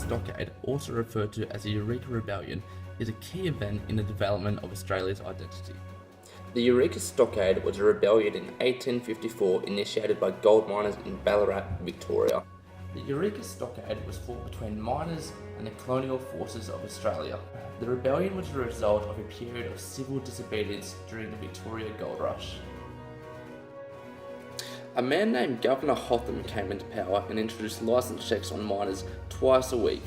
Stockade, also referred to as the Eureka Rebellion, is a key event in the development of Australia's identity. The Eureka Stockade was a rebellion in 1854 initiated by gold miners in Ballarat, Victoria. The Eureka Stockade was fought between miners and the colonial forces of Australia. The rebellion was a result of a period of civil disobedience during the Victoria Gold Rush. A man named Governor Hotham came into power and introduced licence checks on miners twice a week.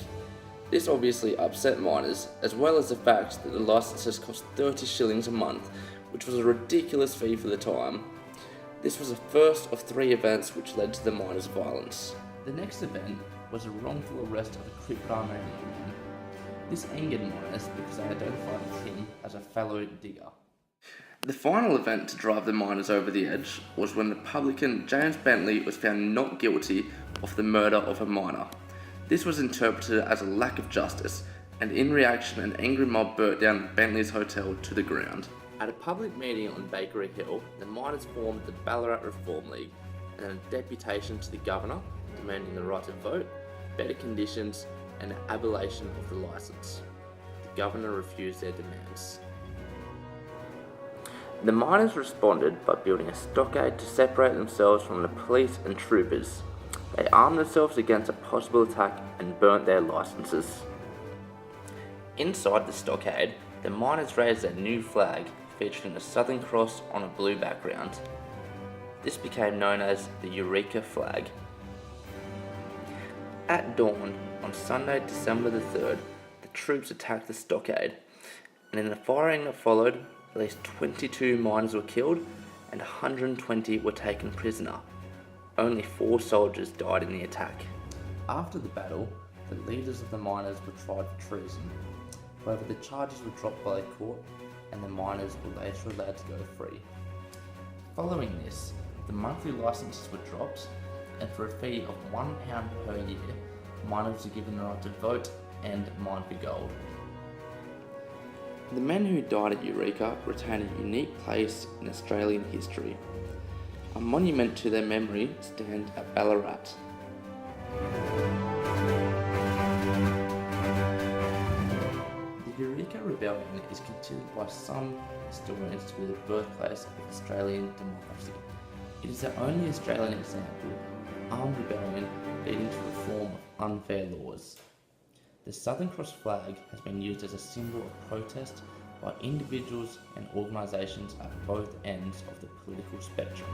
This obviously upset miners, as well as the fact that the licences cost 30 shillings a month, which was a ridiculous fee for the time. This was the first of 3 events which led to the miners' violence. The next event was a wrongful arrest of a Crip man. This angered miners because they identified him as a fellow digger. The final event to drive the miners over the edge was when the publican James Bentley was found not guilty of the murder of a miner. This was interpreted as a lack of justice, and in reaction an angry mob burnt down Bentley's hotel to the ground. At a public meeting on Bakery Hill, the miners formed the Ballarat Reform League and a deputation to the governor demanding the right to vote, better conditions and the abolition of the licence. The governor refused their demands. The miners responded by building a stockade to separate themselves from the police and troopers. They armed themselves against a possible attack and burnt their licences. Inside the stockade, the miners raised a new flag featuring a Southern Cross on a blue background. This became known as the Eureka flag. At dawn on Sunday, December the 3rd, the troops attacked the stockade, and in the firing that followed, at least 22 miners were killed and 120 were taken prisoner. Only 4 soldiers died in the attack. After the battle, the leaders of the miners were tried for treason. However, the charges were dropped by the court and the miners were later allowed to go free. Following this, the monthly licences were dropped, and for a fee of £1 per year, miners were given the right to vote and mine for gold. The men who died at Eureka retain a unique place in Australian history. A monument to their memory stands at Ballarat. The Eureka Rebellion is considered by some historians to be the birthplace of Australian democracy. It is the only Australian example of armed rebellion leading to reform of unfair laws. The Southern Cross flag has been used as a symbol of protest by individuals and organisations at both ends of the political spectrum.